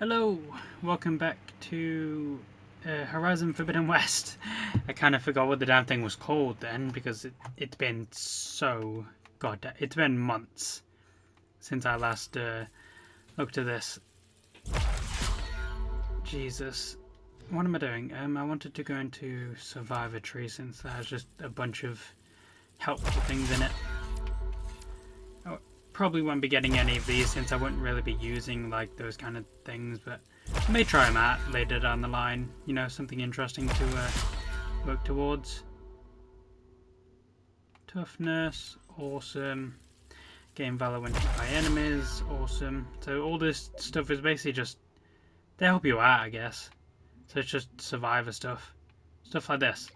Hello, welcome back to Horizon Forbidden West. I kind of forgot what the damn thing was called then because it's been so it's been months since I last looked at this. Jesus, what am I doing? I wanted to go into Survivor Tree since that has just a bunch of helpful things in it. I probably won't be getting any of these since I won't really be using like those kind of things, but I may try them out later down the line. You know, something interesting to work towards. Toughness, awesome. Gain valor when hit by enemies, awesome. So all this stuff is basically just to help you out, I guess. So it's just survivor stuff. Stuff like this.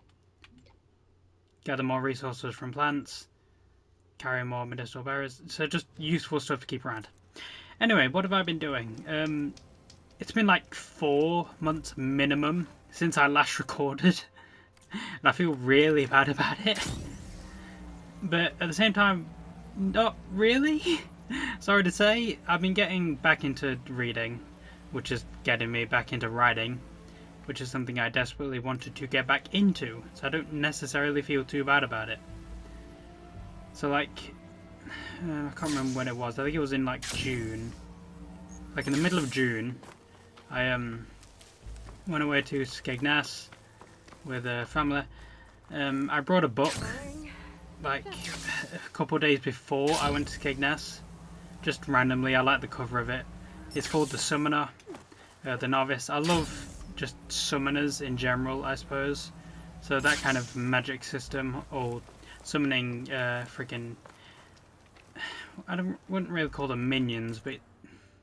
Gather more resources from plants. Carry more medicinal berries. So just useful stuff to keep around. Anyway, what have I been doing? It's been like 4 months minimum since I last recorded. And I feel really bad about it. But at the same time, not really. Sorry to say, I've been getting back into reading, which is getting me back into writing, which is something I desperately wanted to get back into, so I don't necessarily feel too bad about it. So like, I can't remember when it was, I think it was in like June. Like in the middle of June, I went away to Skegness with a family. I brought a book like a couple of days before I went to Skegness, just randomly. I like the cover of it. It's called The Summoner, The Novice. I love just summoners in general, I suppose. So that kind of magic system, or summoning freaking, wouldn't really call them minions, but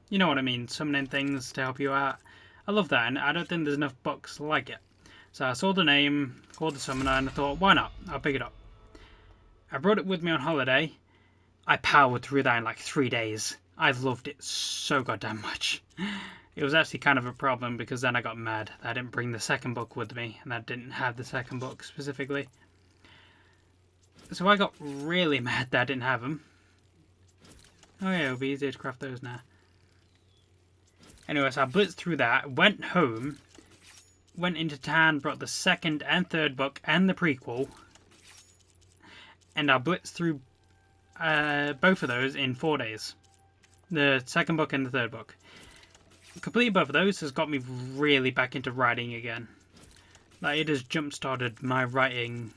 you know what I mean, summoning things to help you out. I love that, and I don't think there's enough books like it. So I saw the name, called The Summoner, and I thought, why not? I'll pick it up. I brought it with me on holiday. I powered through that in like 3 days. I loved it so goddamn much. It was actually kind of a problem because then I got mad that I didn't bring the second book with me, and I didn't have the second book specifically. So I got really mad that I didn't have them. Oh yeah, it'll be easier to craft those now. Anyway, so I blitzed through that, went home, went into town, brought the second and third book and the prequel, and I blitzed through both of those in 4 days. The second book and the third book. Completing both of those has got me really back into writing again. Like, it has jump-started my writing,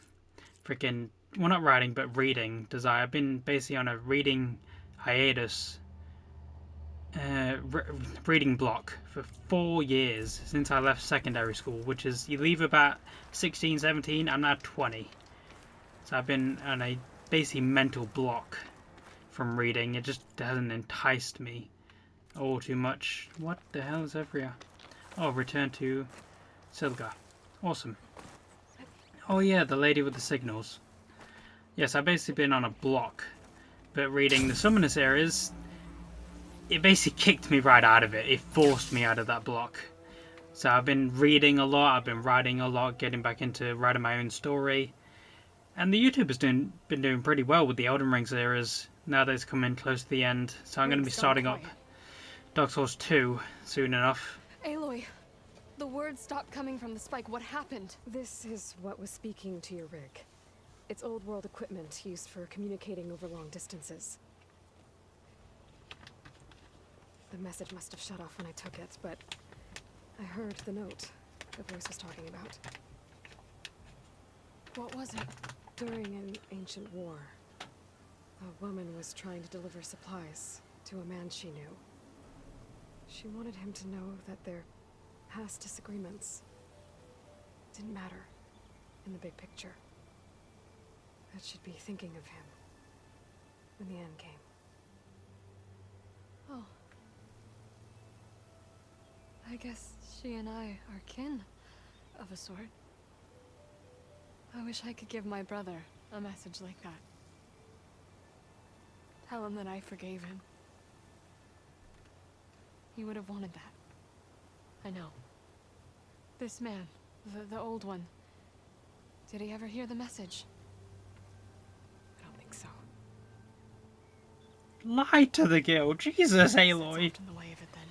freaking, well, not writing, but reading desire. I've been basically on a reading hiatus, reading block for 4 years since I left secondary school, which is, you leave about 16, 17, I'm now 20. So I've been on a basically mental block from reading. It just hasn't enticed me all too much. What the hell is over here? Oh, return to Silga. Awesome. Oh yeah, the lady with the signals. Yes, I've basically been on a block, but reading the Summoner series, it basically kicked me right out of it. It forced me out of that block. So I've been reading a lot, I've been writing a lot, getting back into writing my own story. And the YouTube has been doing pretty well with the Elden Ring series, now that it's coming close to the end. So I'm going to be starting up Dark Souls 2 soon enough. Aloy, the words stopped coming from the spike. What happened? This is what was speaking to your rig. It's old world equipment used for communicating over long distances. The message must have shut off when I took it, but I heard the note the voice was talking about. What was it? During an ancient war, a woman was trying to deliver supplies to a man she knew. She wanted him to know that their past disagreements didn't matter in the big picture. That she'd be thinking of him when the end came. Oh. I guess she and I are kin, of a sort. I wish I could give my brother a message like that. Tell him that I forgave him. He would have wanted that. I know. This man, the old one, did he ever hear the message? I don't think so. Lie to the guild. Jesus, Aloy. In the way of it, then.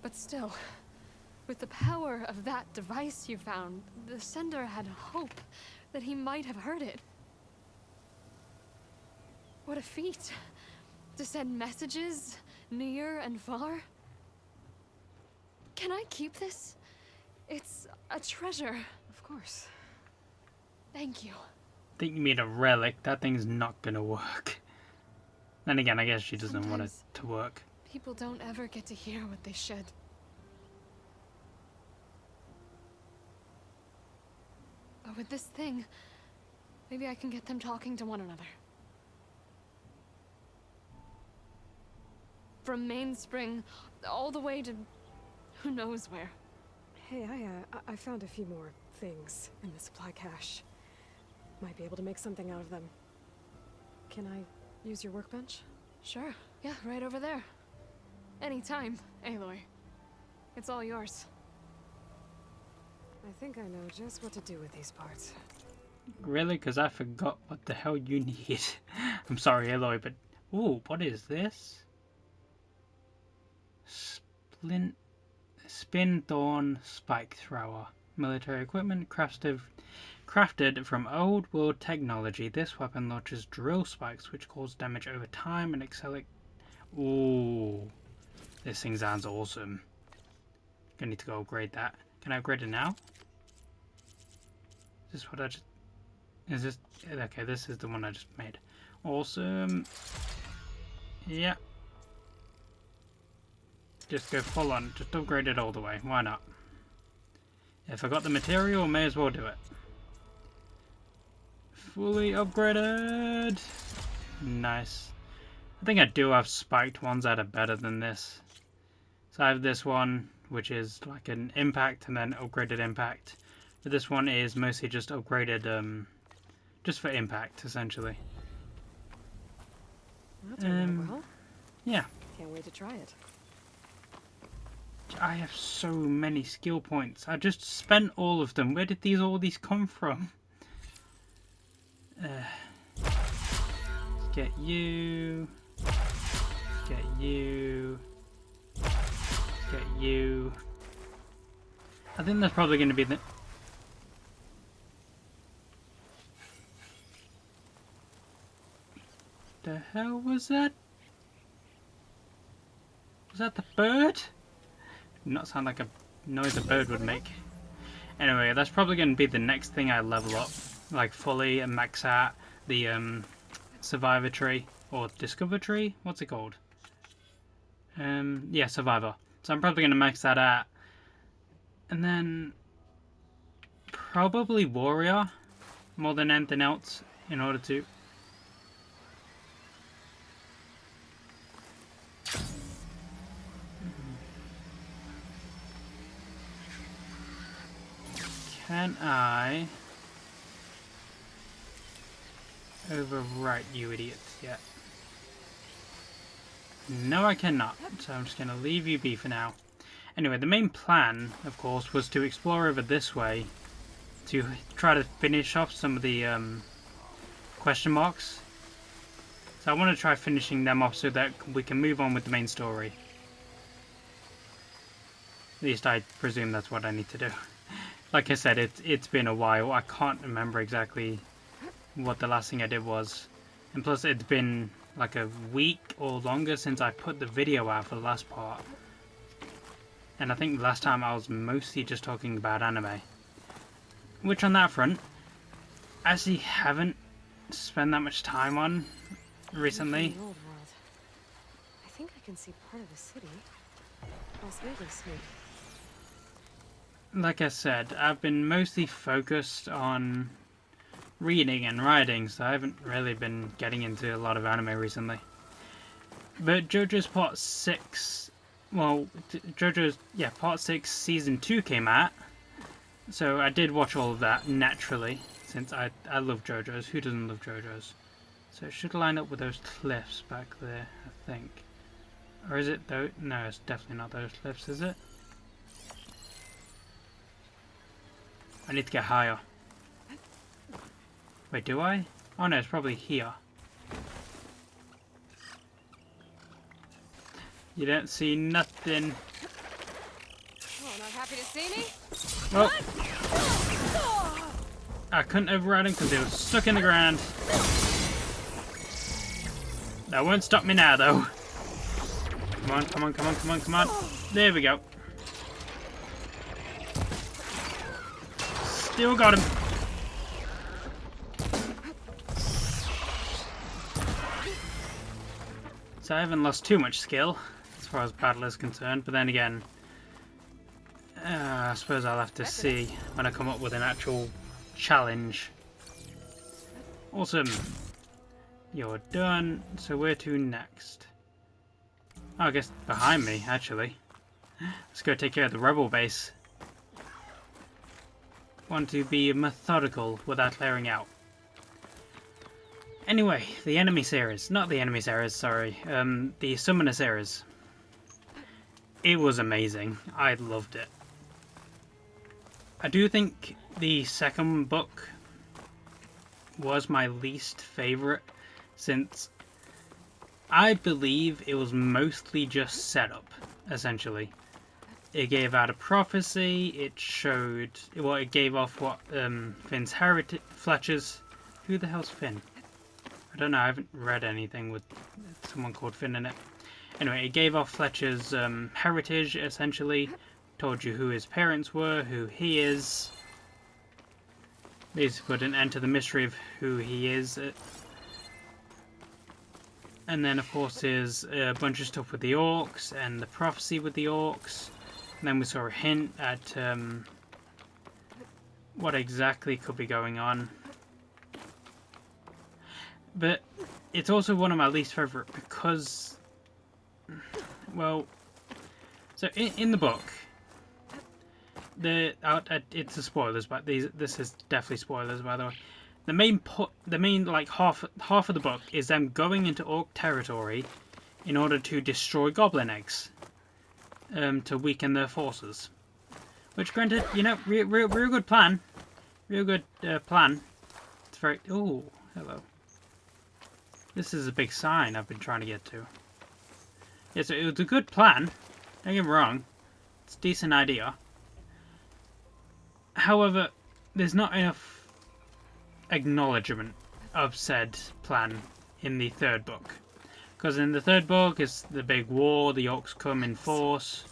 But still, with the power of that device you found, the sender had hope that he might have heard it. What a feat! To send messages near and far. Can I keep this? It's a treasure. Of course. Thank you. I think you mean a relic. That thing's not gonna work. Then again, I guess she doesn't want it Sometimes to work. people don't ever get to hear what they should. But with this thing, maybe I can get them talking to one another. From Mainspring all the way to who knows where. Hey, I found a few more things in the supply cache. Might be able to make something out of them. Can I use your workbench? Sure. Yeah, right over there. Anytime, Aloy. It's all yours. I think I know just what to do with these parts. Really? Because I forgot what the hell you need. I'm sorry, Aloy, but... Ooh, what is this? Spin Thorn Spike Thrower. Military equipment crafted from old world technology. This weapon launches drill spikes which cause damage over time and accelerate. Ooh. This thing sounds awesome. Gonna need to go upgrade that. Can I upgrade it now? Is this what I just... Is this... Okay, this is the one I just made. Awesome. Yeah. Just go full on. Just upgrade it all the way. Why not? If I got the material, may as well do it. Fully upgraded. Nice. I think I do have spiked ones that are better than this. So I have this one, which is like an impact and then upgraded impact. But this one is mostly just upgraded, just for impact, essentially. That turned out well. Yeah. Can't wait to try it. I have so many skill points. I just spent all of them. Where did all these come from? Get you. Get you. Get you. I think that's probably going to be the... The hell was that? Was that the bird? Not sound like a noise a bird would make. Anyway, that's probably going to be the next thing I level up, like fully and max out the survivor tree or discover tree. What's it called? Yeah, survivor. So I'm probably going to max that out, and then probably warrior more than anything else in order to. Can I overwrite you idiots yet? No, I cannot. So I'm just going to leave you be for now. Anyway, the main plan, of course, was to explore over this way to try to finish off some of the question marks. So I want to try finishing them off so that we can move on with the main story. At least I presume that's what I need to do. Like I said, it's been a while. I can't remember exactly what the last thing I did was. And plus it's been like a week or longer since I put the video out for the last part. And I think last time I was mostly just talking about anime. Which on that front, I actually haven't spent that much time on recently. The old world. I think I can see part of the city. Las Vegas, maybe. Like I said, I've been mostly focused on reading and writing, so I haven't really been getting into a lot of anime recently. But JoJo's Part 6, well, JoJo's, yeah, Part 6 Season 2 came out, so I did watch all of that, naturally, since I love JoJo's. Who doesn't love JoJo's? So it should line up with those cliffs back there, I think. Or is it though? No, it's definitely not those cliffs, is it? I need to get higher. Wait, do I? Oh no, it's probably here. You don't see nothing. happy to see me? Oh. I couldn't override him because he was stuck in the ground. That won't stop me now, though. Come on, come on, come on, come on, come on. There we go. Still got him. So I haven't lost too much skill as far as battle is concerned, but then again, I suppose I'll have to see when I come up with an actual challenge. Awesome. You're done. So where to next? Oh, I guess behind me, actually. Let's go take care of the rebel base. Want to be methodical without clearing out. Anyway, the enemy series. Not the enemy series, sorry. The summoner series. It was amazing. I loved it. I do think the second book was my least favourite, since I believe it was mostly just setup, essentially. It gave out a prophecy, it showed, well, it gave off what Finn's heritage, Fletcher's, who the hell's Finn? I don't know, I haven't read anything with someone called Finn in it. Anyway, it gave off Fletcher's heritage, essentially. Told you who his parents were, who he is. Basically put an end to the mystery of who he is. And then, of course, there's a bunch of stuff with the orcs and the prophecy with the orcs. And then we saw a hint at what exactly could be going on. But it's also one of my least favourite because, well, so in the book, it's the spoilers, but this is definitely spoilers, by the way. The main like half of the book is them going into orc territory in order to destroy goblin eggs, to weaken their forces. Which, granted, you know, real good plan, real good plan. It's very. Oh, hello. This is a big sign I've been trying to get to. Yeah, so it was a good plan. Don't get me wrong. It's a decent idea. However, there's not enough acknowledgement of said plan in the third book. Because in the third book, it's the big war, the orcs come in force.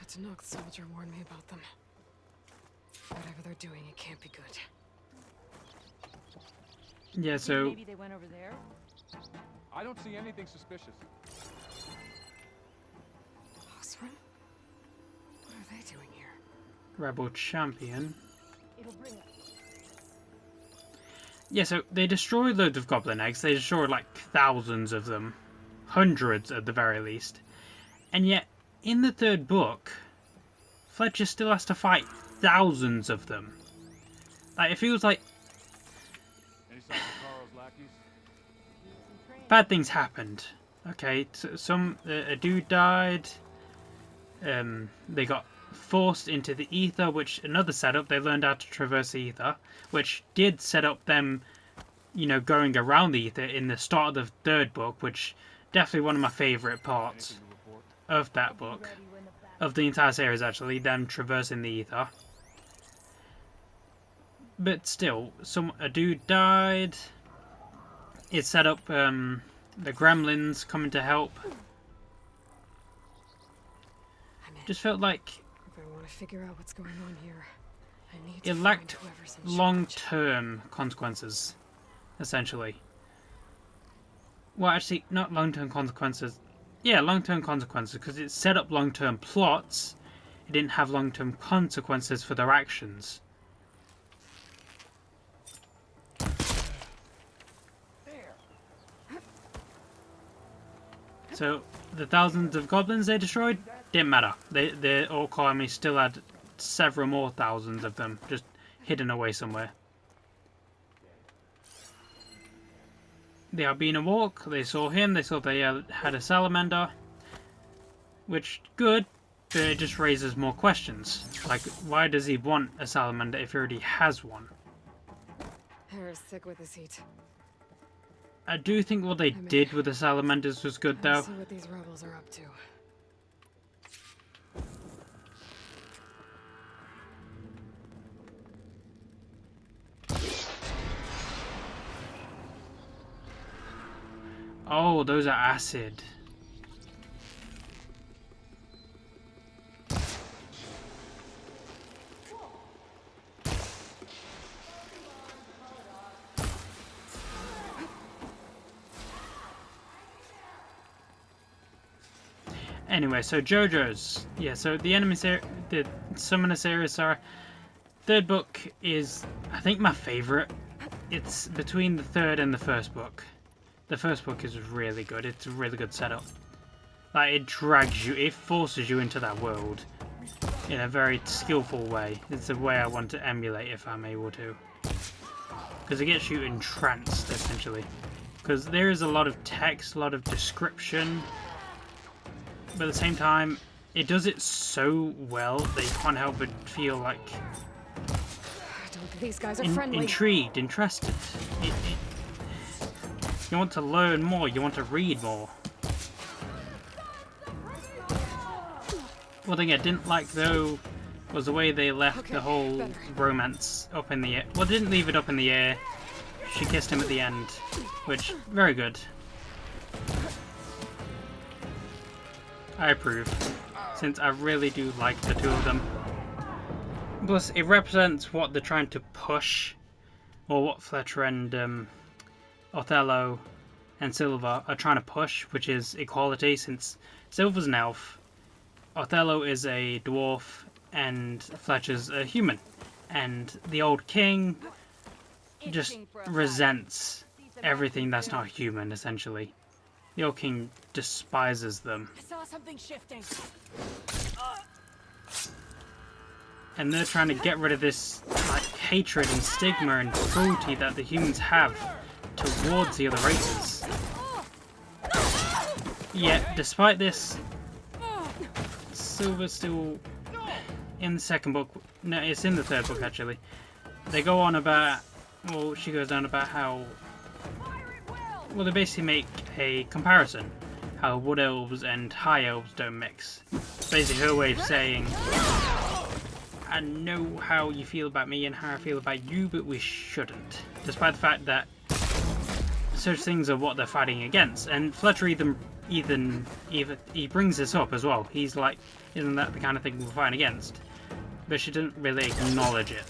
A Tanakh soldier warned me about them. Whatever they're doing, it can't be good. Yeah, so... Maybe they went over there? I don't see anything suspicious. Osram? What are they doing here? Rebel champion. It'll bring us. Yeah, so they destroyed loads of goblin eggs. They destroyed like thousands of them. Hundreds at the very least. And yet, in the third book, Fletcher still has to fight thousands of them. Like, it feels like Any signs of Carl's lackeys? bad things happened. Okay, so a dude died. They got forced into the ether, which another setup. They learned how to traverse the ether, which did set up them, you know, going around the ether in the start of the third book, which definitely one of my favourite parts Anything to report? of that book, of the entire series actually, them traversing the ether. But still, a dude died. It set up the gremlins coming to help. I'm in. Just felt like If I want to figure out what's going on here, I need it to lacked find whoever's in charge. long-term consequences, essentially. Well, actually, not long-term consequences. Yeah, long-term consequences, because it set up long-term plots. It didn't have long-term consequences for their actions. So, the thousands of goblins they destroyed didn't matter. The orc army still had several more thousands of them just hidden away somewhere. The albino orc, they saw him, they saw they had a salamander. Which, good, but it just raises more questions. Like, why does he want a salamander if he already has one? Harris sick with this heat. I do think what they did with the salamanders was good, though. Let's see what these rebels are up to. Oh, those are acid. Anyway, so JoJo's. Yeah, so the the Summoner series, sorry. Third book is, I think, my favourite. It's between the third and the first book. The first book is really good. It's a really good setup. Like, it drags you, it forces you into that world in a very skillful way. It's a way I want to emulate if I'm able to. Because it gets you entranced, essentially. Because there is a lot of text, a lot of description. But at the same time, it does it so well that you can't help but feel like I don't think these guys are friendly. intrigued, interested. You want to learn more, you want to read more. One thing I didn't like, though, was the way they left the whole romance up in the air. Well, they didn't leave it up in the air. She kissed him at the end, which, very good. I approve, since I really do like the two of them. Plus, it represents what they're trying to push, or what Fletcher and Othello and Silva are trying to push, which is equality, since Silva's an elf, Othello is a dwarf, and Fletcher's a human. And the old king just resents everything that's not human, essentially. The old king despises them. I saw something shifting. And they're trying to get rid of this like hatred and stigma and cruelty that the humans have towards the other races. Yet, despite this, Silver's still in the second book. No, it's in the third book actually. They go on about, well, she goes on about how, well, they basically make a comparison. How wood elves and high elves don't mix. It's basically her way of saying, I know how you feel about me and how I feel about you, but we shouldn't. Despite the fact that such things are what they're fighting against. And Fletcher even he brings this up as well. He's like, isn't that the kind of thing we're fighting against? But she didn't really acknowledge it.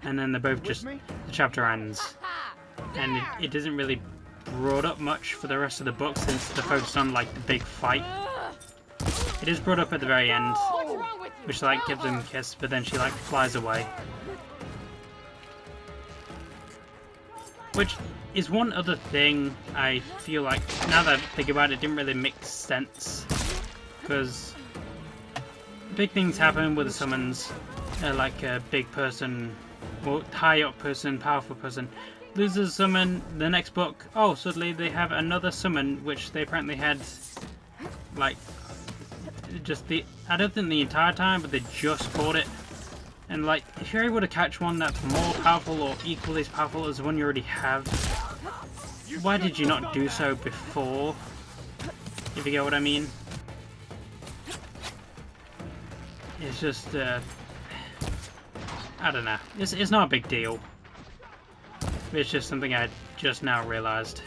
And then they're both just, the chapter ends. And it isn't really brought up much for the rest of the book since they're focused on like the big fight. It is brought up at the very end, which like gives them a kiss, but then she like flies away. Which is one other thing I feel like, now that I think about it, didn't really make sense. Because big things happen with the summons, like a big person, well, high up person, powerful person, loses a summon, the next book, oh, suddenly they have another summon, which they apparently had, like, just I don't think the entire time, but they just caught it. And like, if you're able to catch one that's more powerful or equally as powerful as the one you already have, why did you not do so before? If you get what I mean. It's just, I don't know. It's not a big deal. It's just something I just now realised.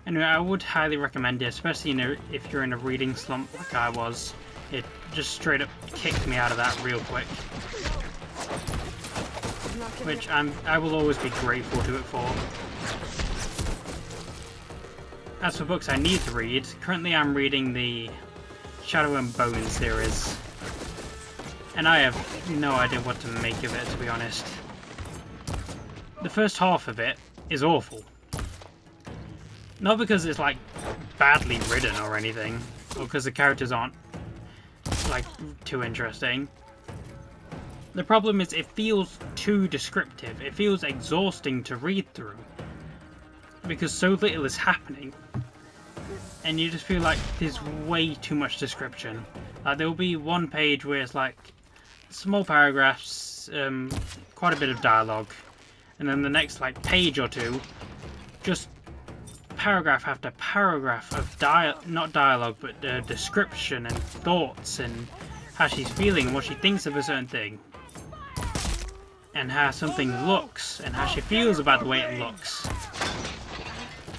Anyway, I would highly recommend it, especially if you're in a reading slump like I was. It just straight up kicked me out of that real quick. Which I will always be grateful to it for. As for books I need to read, currently I'm reading the Shadow and Bone series. And I have no idea what to make of it, to be honest. The first half of it is awful. Not because it's like badly written or anything, or because the characters aren't like too interesting. The problem is it feels too descriptive. It feels exhausting to read through because so little is happening, and you just feel like there's way too much description. Like there will be one page where it's like small paragraphs, quite a bit of dialogue, and then the next like page or two, just paragraph after paragraph of not dialogue, but description and thoughts and how she's feeling and what she thinks of a certain thing, and how something looks and how she feels about the way it looks.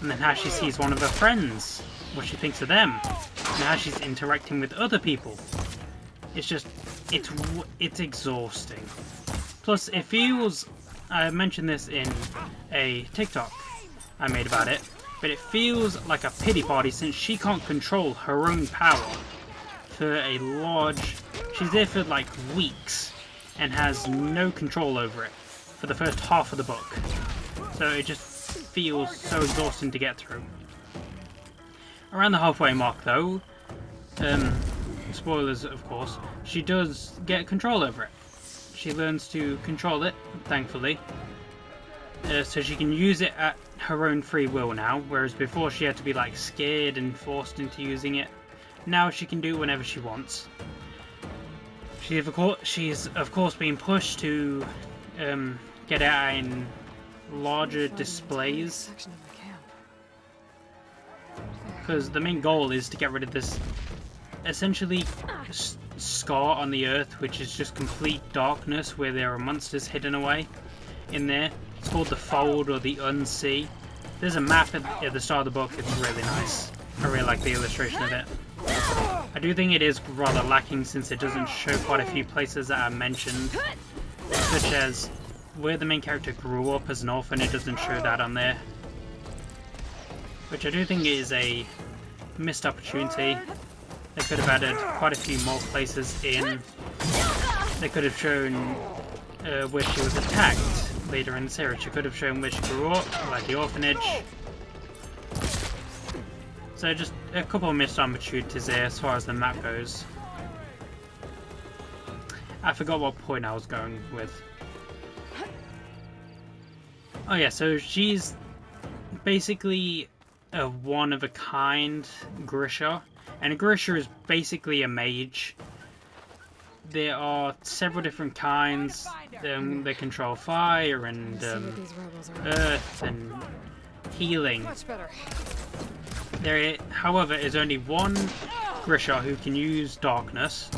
and then how she sees one of her friends, what she thinks of them, and how she's interacting with other people. It's just, it's exhausting. Plus, it feels, I mentioned this in a TikTok I made about it, but it feels like a pity party since she can't control her own power for a large, she's there for like weeks and has no control over it for the first half of the book. So it just feels so exhausting to get through. Around the halfway mark though, spoilers of course, she does get control over it. She learns to control it, thankfully, so she can use it at her own free will now, whereas before she had to be like scared and forced into using it. Now she can do it whenever she wants. She's of course being pushed to get out in larger displays, because the main goal is to get rid of this essentially scar on the earth, which is just complete darkness where there are monsters hidden away in there. It's called the Fold or the Unsea. There's a map at the start of the book. It's really nice. I really like the illustration of it. I do think it is rather lacking since it doesn't show quite a few places that are mentioned, such as where the main character grew up as an orphan. It doesn't show that on there, which I do think is a missed opportunity. They could have added quite a few more places in. They could have shown where she was attacked later in the series. She could have shown where she grew up, like the orphanage. So just a couple of missed opportunities there as far as the map goes. I forgot what point I was going with. Oh yeah, so she's basically a one-of-a-kind Grisha. And a Grisha is basically a mage. There are several different kinds. They control fire and earth and healing. Much better. There, however, is only one Grisha who can use darkness.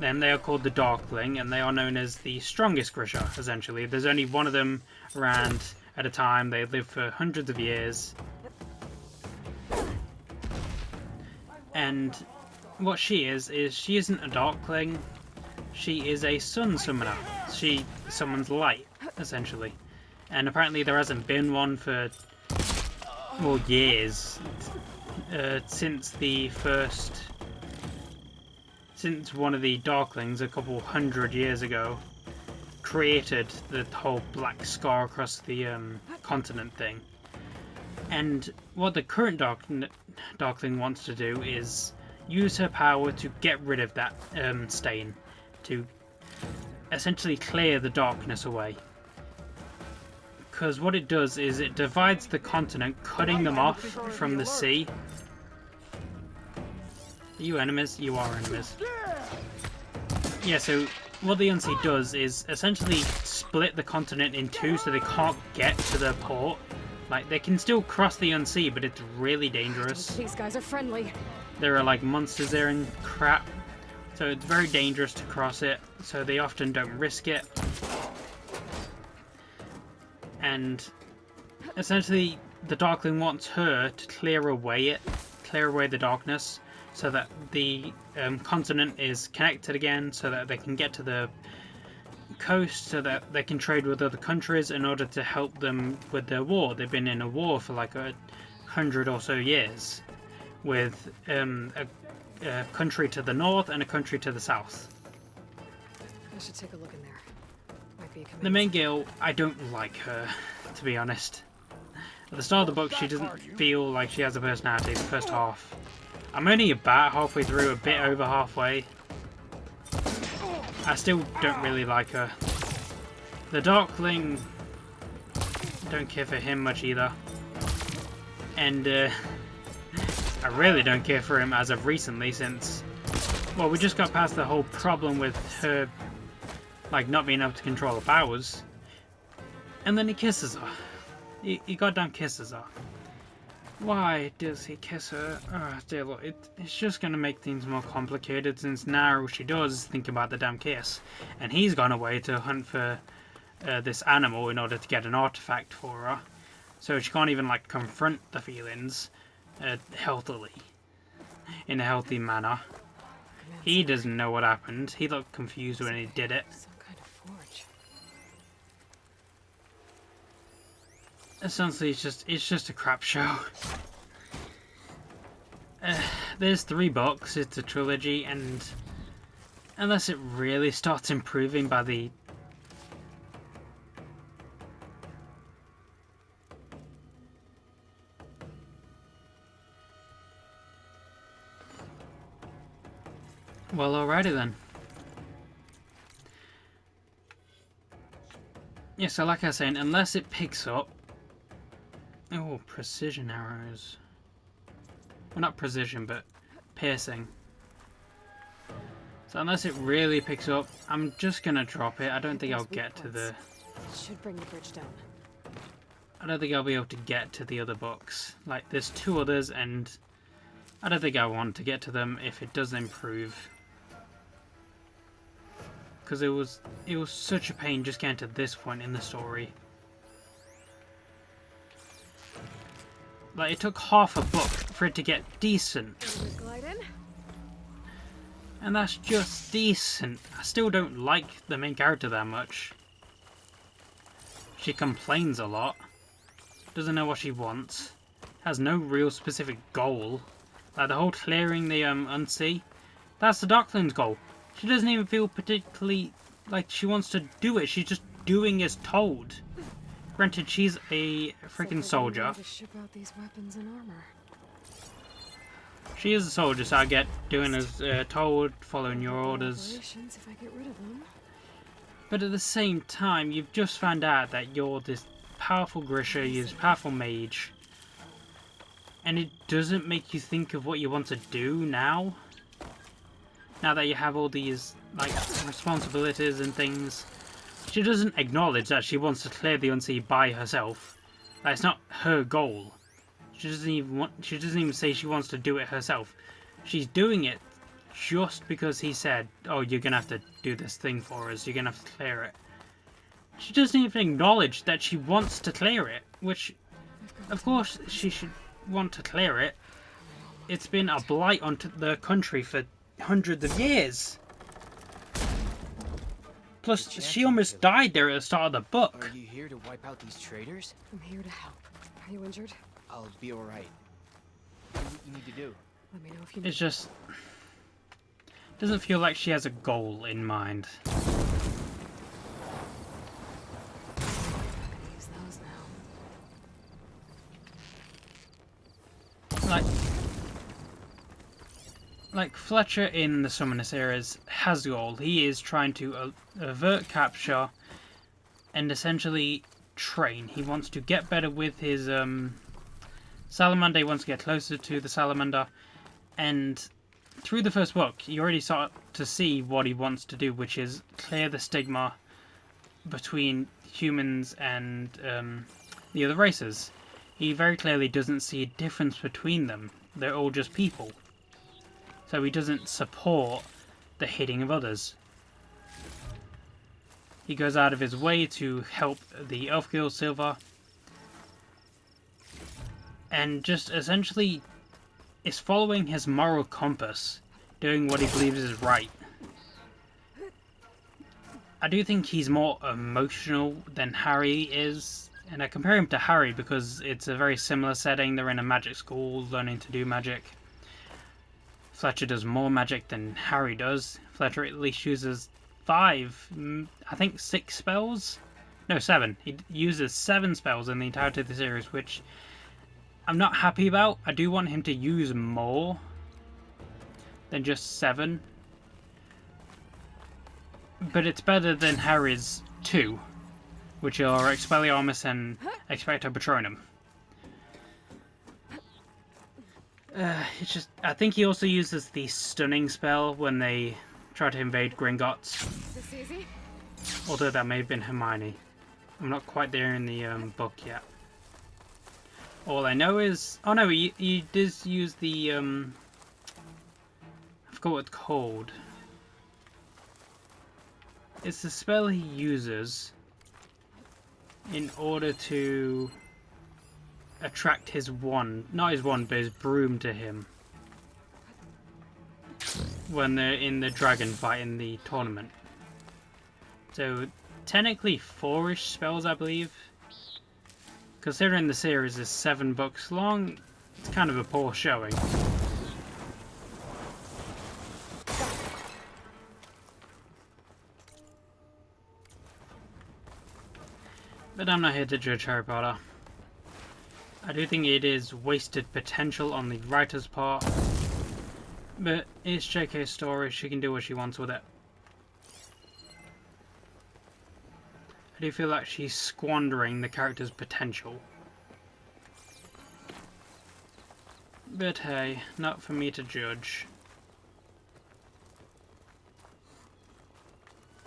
They are called the Darkling, and they are known as the strongest Grisha, essentially. There's only one of them around at a time. They live for hundreds of years. And what she is she isn't a Darkling. She is a sun summoner. She summons light, essentially. And apparently there hasn't been one for, well, years. Since one of the Darklings a couple hundred years ago created the whole black scar across the continent thing. And what the current Darkling wants to do is use her power to get rid of that stain, to essentially clear the darkness away. Because what it does is it divides the continent, cutting them off from the sea. Are you enemies? You are enemies. Yeah, so what the Unsea does is essentially split the continent in two so they can't get to the port. Like, they can still cross the Unsea, but it's really dangerous. These guys are friendly. There are like monsters there and crap. So it's very dangerous to cross it, so they often don't risk it. And essentially the Darkling wants her to clear away the darkness, so that the continent is connected again, so that they can get to the coast, so that they can trade with other countries in order to help them with their war. They've been in a war for like 100 or so years with a country to the north and a country to the south. I should take a look in there. Might be a command. The main girl, I don't like her, to be honest. At the start of the book, she doesn't feel like she has a personality, the first half. I'm only about halfway through, a bit over halfway. I still don't really like her. The Darkling, don't care for him much either. And I really don't care for him as of recently, since, well, we just got past the whole problem with her, like, not being able to control her powers. And then he kisses her. He goddamn kisses her. Why does he kiss her? Oh dear Lord, it's just going to make things more complicated, since now she does think about the damn kiss. And he's gone away to hunt for this animal in order to get an artifact for her. so she can't even like confront the feelings healthily, in a healthy manner. He doesn't know what happened. He looked confused when he did it. Some kind of forge. Essentially, it's just a crap show. There's 3 books. It's a trilogy, and unless it really starts improving by the well, alrighty then. Yeah, so like I was saying, unless it picks up... Oh, precision arrows. Well, not precision, but piercing. So unless it really picks up, I'm just gonna drop it. I don't think I'll get to the... It should bring the bridge down. I don't think I'll be able to get to the other books. Like, there's 2 others, and I don't think I want to get to them if it does improve. Because it was such a pain just getting to this point in the story. Like, it took half a book for it to get decent. Glide in. And that's just decent. I still don't like the main character that much. She complains a lot. Doesn't know what she wants. Has no real specific goal. Like the whole clearing the Unsea. That's the Darkling's goal. She doesn't even feel particularly like she wants to do it. She's just doing as told. Granted, she's a freaking soldier. To ship out these weapons and armor. She is a soldier, so I get doing as told, following your orders. If I get rid of them. But at the same time, you've just found out that you're this powerful Grisha, you're this powerful mage. And it doesn't make you think of what you want to do now. Now that you have all these, like, responsibilities and things. She doesn't acknowledge that she wants to clear the Unsea by herself. Like, it's not her goal. She doesn't even say she wants to do it herself. She's doing it just because he said, oh, you're gonna have to do this thing for us, you're gonna have to clear it. She doesn't even acknowledge that she wants to clear it, which, of course, she should want to clear it. It's been a blight on the country for hundreds of years. Plus, she almost died there at the start of the book. Are you here to wipe out these traitors? I'm here to help. Are you injured? I'll be alright. What do you need to do? Let me know if you need. It's just... doesn't feel like she has a goal in mind. I can use those now. Like Fletcher in the Summoner series has a goal. He is trying to avert capture and essentially train. He wants to get better with his salamander. He wants to get closer to the salamander, and through the first book you already start to see what he wants to do, which is clear the stigma between humans and the other races. He very clearly doesn't see a difference between them. They're all just people. So he doesn't support the hitting of others. He goes out of his way to help the Elf Guild Silver. And just essentially is following his moral compass. Doing what he believes is right. I do think he's more emotional than Harry is. And I compare him to Harry because it's a very similar setting. They're in a magic school learning to do magic. Fletcher does more magic than Harry does. Fletcher at least uses 5, I think 6 spells? No, 7. He uses 7 spells in the entirety of the series, which I'm not happy about. I do want him to use more than just 7. But it's better than Harry's 2, which are Expelliarmus and Expecto Patronum. It's just, I think he also uses the stunning spell when they try to invade Gringotts. Is this easy? Although that may have been Hermione. I'm not quite there in the book yet. All I know is, oh no, he does use the I forgot what it's called. It's the spell he uses in order to attract his wand, not his wand, but his broom to him when they're in the dragon fight in the tournament. So technically 4-ish spells, I believe. Considering the series is 7 books long, it's kind of a poor showing. But I'm not here to judge Harry Potter. I do think it is wasted potential on the writer's part. But it's JK's story, she can do what she wants with it. I do feel like she's squandering the character's potential. But hey, not for me to judge.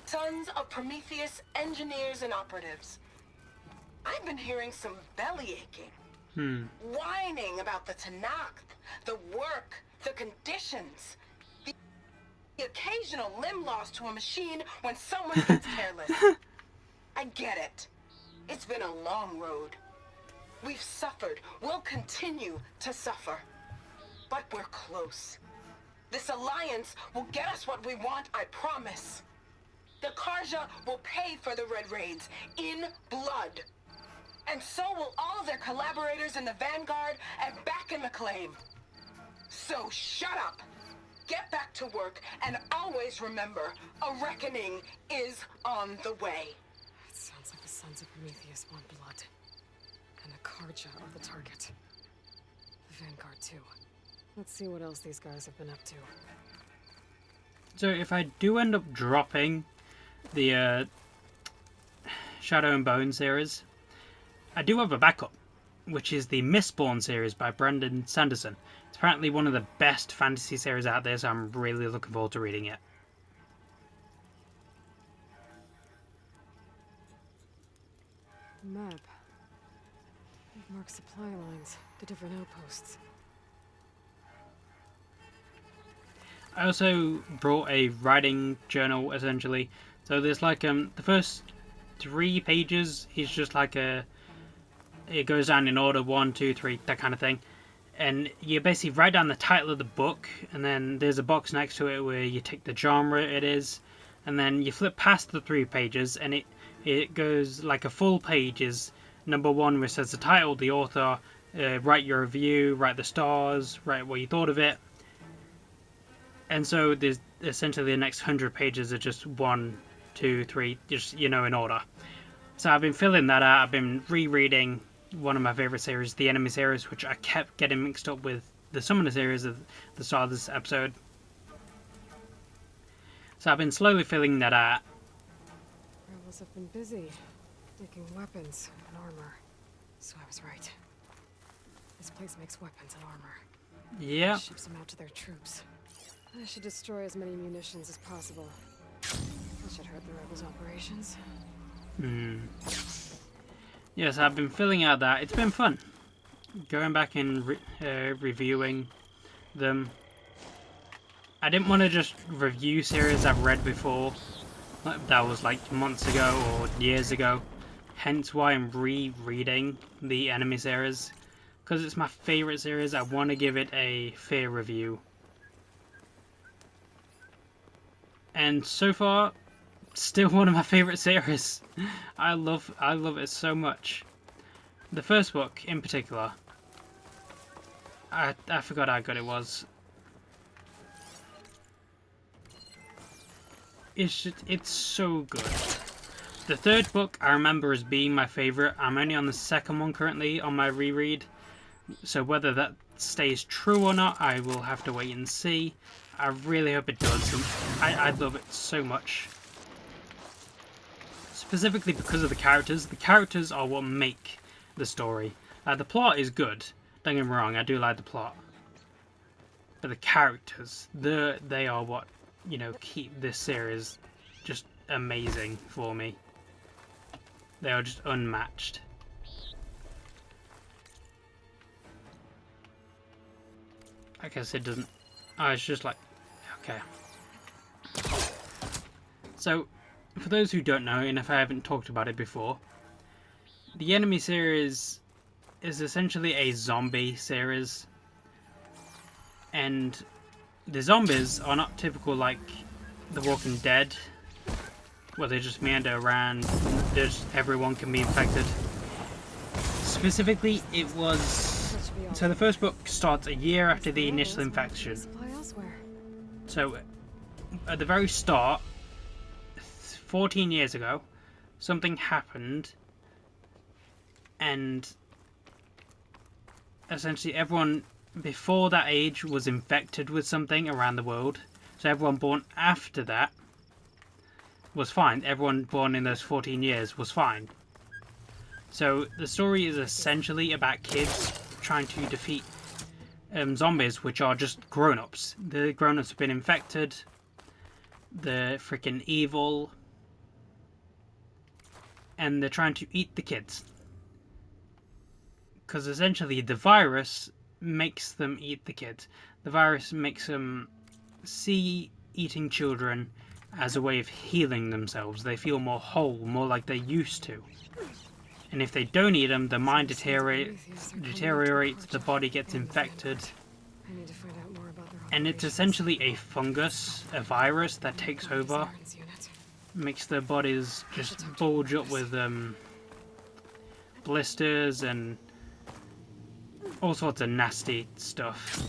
Sons of Prometheus, engineers and operatives. I've been hearing some belly aching. Whining about the Tanakh, the work, the conditions. The occasional limb loss to a machine when someone gets careless. I get it. It's been a long road. We've suffered. We'll continue to suffer. But we're close. This alliance will get us what we want, I promise. The Karja will pay for the Red Raids in blood. And so will all of their collaborators in the Vanguard and back in the claim. So shut up. Get back to work and always remember, a reckoning is on the way. It sounds like the Sons of Prometheus want blood. And the Karja are the target. The Vanguard too. Let's see what else these guys have been up to. So if I do end up dropping the Shadow and Bone series, I do have a backup, which is the Mistborn series by Brandon Sanderson. It's apparently one of the best fantasy series out there, so I'm really looking forward to reading it. Map. It marks supply lines, the different outposts. I also brought a writing journal, essentially. So there's like the first 3 pages is just like it goes down in order, 1, 2, 3, that kind of thing. And you basically write down the title of the book, and then there's a box next to it where you tick the genre it is, and then you flip past the 3 pages, and it goes like a full page is number 1, which says the title, the author, write your review, write the stars, write what you thought of it. And so there's essentially the next 100 pages are just 1, 2, 3, just, in order. So I've been filling that out. I've been rereading one of my favourite series, the Enemy series, which I kept getting mixed up with the Summoner series at the start of this episode. So I've been slowly filling that out. Rebels have been busy, making weapons and armor. So I was right. This place makes weapons and armor. Yeah. Ships them out to their troops. I should destroy as many munitions as possible. That should hurt the rebels' operations. Yes, I've been filling out that. It's been fun. Going back and reviewing them. I didn't want to just review series I've read before. That was like months ago or years ago. Hence why I'm rereading the Enemy series. Because it's my favourite series, I want to give it a fair review. And so far, still one of my favourite series. I love it so much. The first book in particular, I forgot how good it was. It's so good. The third book I remember as being my favourite. I'm only on the second one currently on my reread, so whether that stays true or not, I will have to wait and see. I really hope it does. I love it so much. Specifically because of the characters. The characters are what make the story. The plot is good. Don't get me wrong, I do like the plot. But the characters, they are what, keep this series just amazing for me. They are just unmatched. I guess it doesn't... it's just like... Okay. So, for those who don't know, and if I haven't talked about it before, the Enemy series is essentially a zombie series, and the zombies are not typical like The Walking Dead, where they just meander around, everyone can be infected. Specifically, it was... So the first book starts a year after the initial infection. So at the very start, 14 years ago, something happened, and essentially everyone before that age was infected with something around the world. So everyone born after that was fine. Everyone born in those 14 years was fine. So the story is essentially about kids trying to defeat zombies, which are just grown-ups. The grown-ups have been infected. They're freaking evil. And they're trying to eat the kids. Because essentially the virus makes them eat the kids. The virus makes them see eating children as a way of healing themselves. They feel more whole, more like they used to. And if they don't eat them, the mind deteriorates, the body gets infected. And it's essentially a fungus, a virus that takes over, makes their bodies just bulge up with blisters and all sorts of nasty stuff.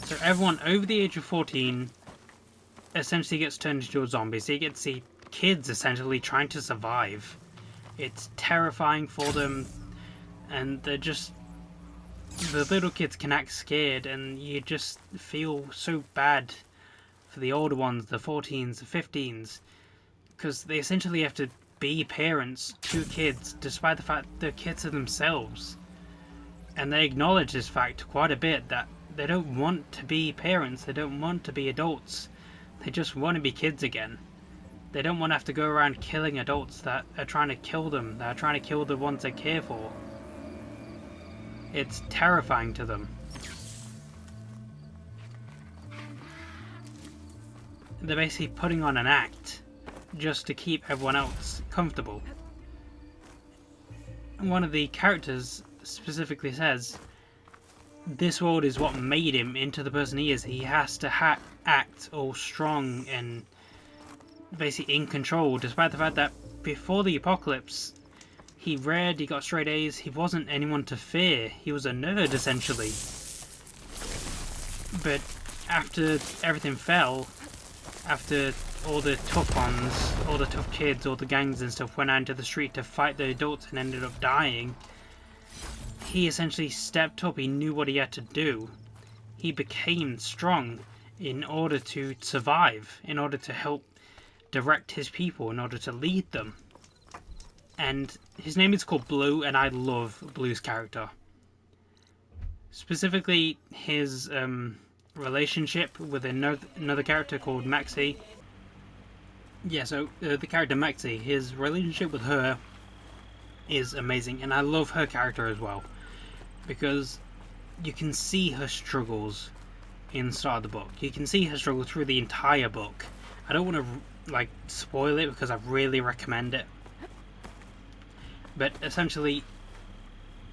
So everyone over the age of 14 essentially gets turned into a zombie. So you get to see kids essentially trying to survive. It's terrifying for them, and they're just... The little kids can act scared, and you just feel so bad for the older ones, the 14s, the 15s, because they essentially have to be parents to kids, despite the fact they're kids of themselves. And they acknowledge this fact quite a bit, that they don't want to be parents, they don't want to be adults, they just want to be kids again. They don't want to have to go around killing adults that are trying to kill them, that are trying to kill the ones they care for. It's terrifying to them. They're basically putting on an act just to keep everyone else comfortable. And one of the characters specifically says, this world is what made him into the person he is. He has to act all strong and basically in control, despite the fact that before the apocalypse, he read, he got straight A's, he wasn't anyone to fear. He was a nerd, essentially. But after everything fell, after all the tough ones, all the tough kids, all the gangs and stuff went out into the street to fight the adults and ended up dying, he essentially stepped up. He knew what he had to do. He became strong in order to survive, in order to help direct his people, in order to lead them. And his name is called Blue, and I love Blue's character. Specifically, his relationship with another character called Maxi. Yeah, so the character Maxi, his relationship with her is amazing, and I love her character as well, because you can see her struggles in the start of the book. You can see her struggle through the entire book. I don't want to spoil it because I really recommend it. But essentially,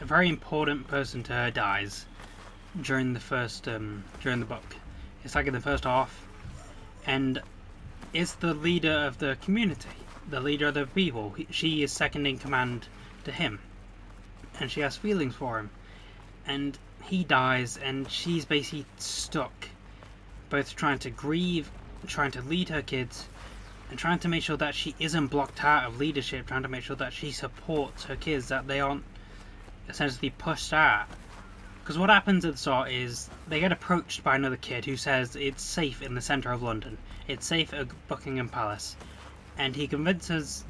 a very important person to her dies during the book. It's like in the first half, and it's the leader of the community, the leader of the people. She is second in command to him, and she has feelings for him. And he dies, and she's basically stuck, both trying to grieve, trying to lead her kids, and trying to make sure that she isn't blocked out of leadership, trying to make sure that she supports her kids, that they aren't essentially pushed out. Because what happens at the start is they get approached by another kid who says it's safe in the centre of London. It's safe at Buckingham Palace. And he convinces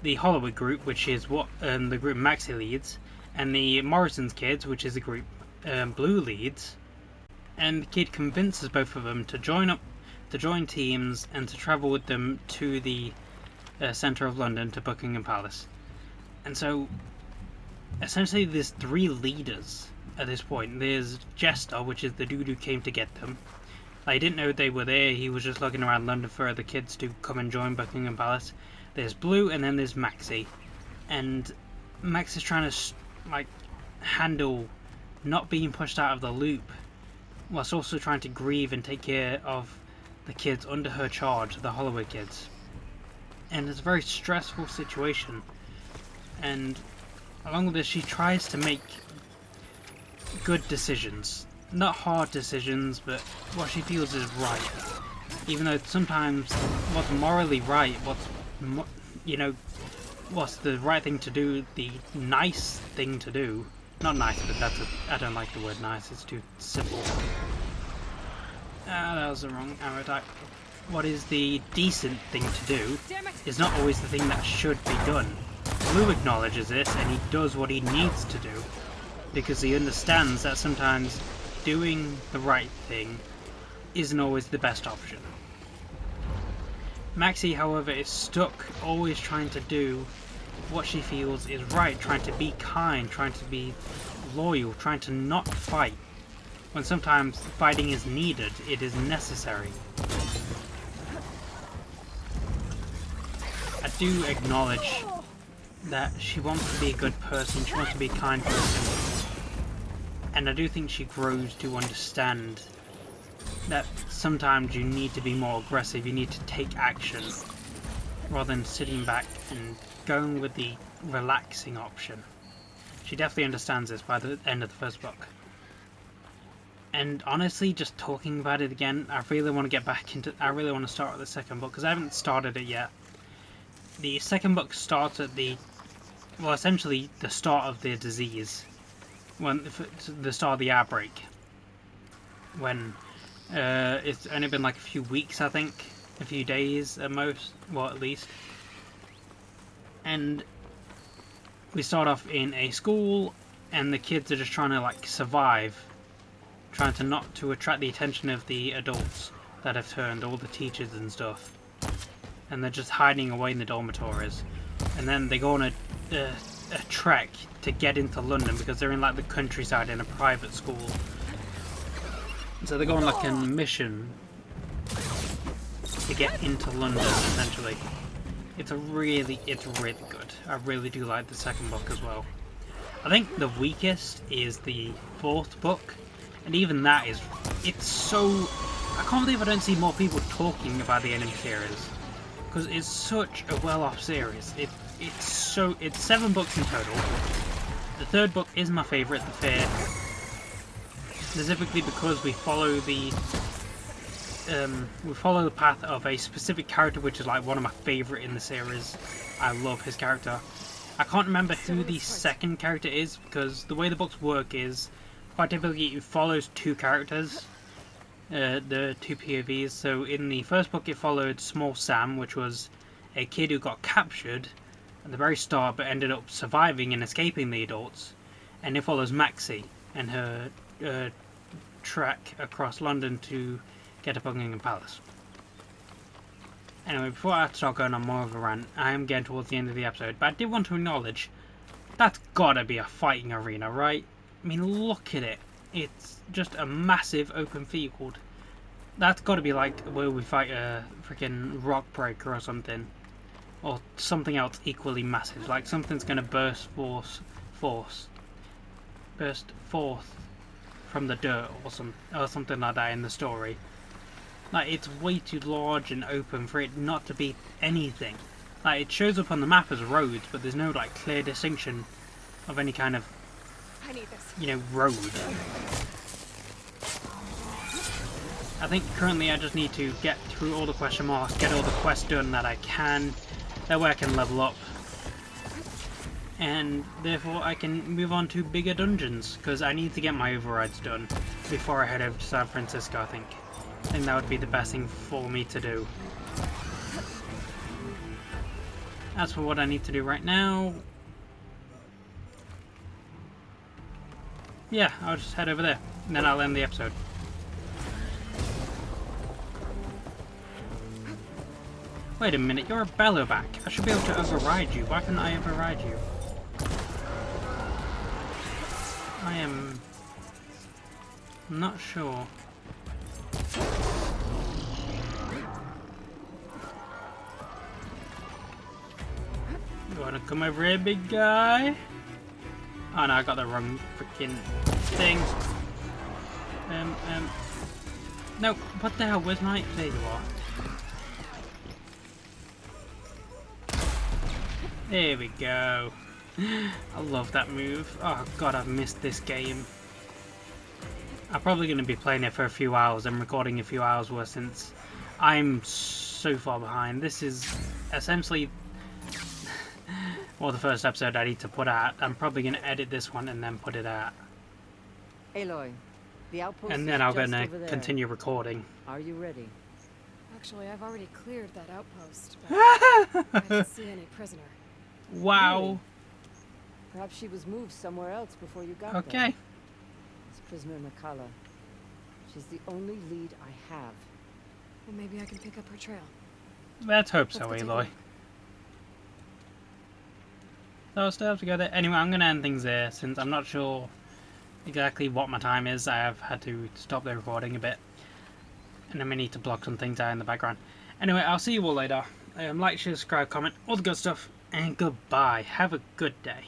the Hollywood group, which is what the group Maxi leads, and the Morrison's kids, which is the group Blue leads. And the kid convinces both of them to join teams and to travel with them to the centre of London, to Buckingham Palace. And so essentially there's three leaders at this point. There's Jester, which is the dude who came to get them. I didn't know they were there, he was just looking around London for the kids to come and join Buckingham Palace. There's Blue, and then there's Maxi. And Max is trying to like handle not being pushed out of the loop, whilst also trying to grieve and take care of the kids under her charge, the Holloway kids. And it's a very stressful situation. And along with this, she tries to make good decisions. Not hard decisions, but what she feels is right. Even though sometimes what's morally right, what's the right thing to do, the nice thing to do. Not nice, but I don't like the word nice, it's too simple. That was the wrong arrow type. What is the decent thing to do is not always the thing that should be done. Blue acknowledges this and he does what he needs to do, because he understands that sometimes doing the right thing isn't always the best option. Maxi, however, is stuck always trying to do what she feels is right, trying to be kind, trying to be loyal, trying to not fight, when sometimes fighting is needed, it is necessary. I do acknowledge that she wants to be a good person, she wants to be a kind person, and I do think she grows to understand that sometimes you need to be more aggressive, you need to take action, rather than sitting back and going with the relaxing option. She definitely understands this by the end of the first book. And honestly, just talking about it again, I really want to get back into... I really want to start with the second book, because I haven't started it yet. The second book starts at the... well, essentially the start of the disease. The start of the outbreak. When it's only been like a few weeks, I think. A few days at most. Well, at least. And we start off in a school, and the kids are just trying to like survive, trying to not to attract the attention of the adults that have turned, all the teachers and stuff, and they're just hiding away in the dormitories. And then they go on a trek to get into London, because they're in like the countryside in a private school. So they go on like a mission to get into London, essentially. It's really good. I really do like the second book as well. I think the weakest is the fourth book, and even that is, it's so... I can't believe I don't see more people talking about the anime series, because it's such a well-off series. It's 7 books in total. The third book is my favourite, The Fair, specifically because we follow the path of a specific character, which is like one of my favourite in the series. I love his character. I can't remember who the second character is, because the way the books work is quite typically it follows 2 characters, the 2 POVs. So in the first book it followed Small Sam, which was a kid who got captured at the very start but ended up surviving and escaping the adults, and it follows Maxi and her trek across London to get to Buckingham Palace. Anyway, before I start going on more of a rant, I am getting towards the end of the episode, but I did want to acknowledge that's gotta be a fighting arena, right? I mean, look at it. It's just a massive open field. That's gotta be like where we fight a freaking rock breaker or something. Or something else equally massive. Like something's gonna burst forth from the dirt or something like that in the story. Like, it's way too large and open for it not to be anything. Like, it shows up on the map as roads, but there's no like clear distinction of any kind of, you know, road. I think currently I just need to get through all the question marks, get all the quests done that I can. That way I can level up. And therefore I can move on to bigger dungeons, because I need to get my overrides done before I head over to San Francisco, I think. I think that would be the best thing for me to do. As for what I need to do right now... yeah, I'll just head over there, and then I'll end the episode. Wait a minute, you're a bellowback. I should be able to override you. Why couldn't I override you? I am... not sure. You wanna come over here, big guy? Oh no, I got the wrong freaking thing. No, what the hell, where's my... There you are. There we go. I love that move. Oh god, I've missed this game. I'm probably going to be playing it for a few hours and recording a few hours worth since I'm so far behind. This is essentially... well, the first episode I need to put out. I'm probably going to edit this one and then put it out. Aloy, the outpost And then is I'm just going over to there. continue recording. Are you ready? Actually, I've already cleared that outpost, but I didn't see any prisoner. Wow. Really? Perhaps she was moved somewhere else before you got there. Okay. It's prisoner Nakala. She's the only lead I have. Well, maybe I can pick up her trail. Let's hope so, Let's go take a Aloy. look. So I'll still have to go there. Anyway, I'm going to end things there since I'm not sure exactly what my time is. I have had to stop the recording a bit. And I may need to block some things out in the background. Anyway, I'll see you all later. Like, share, subscribe, comment, all the good stuff. And goodbye. Have a good day.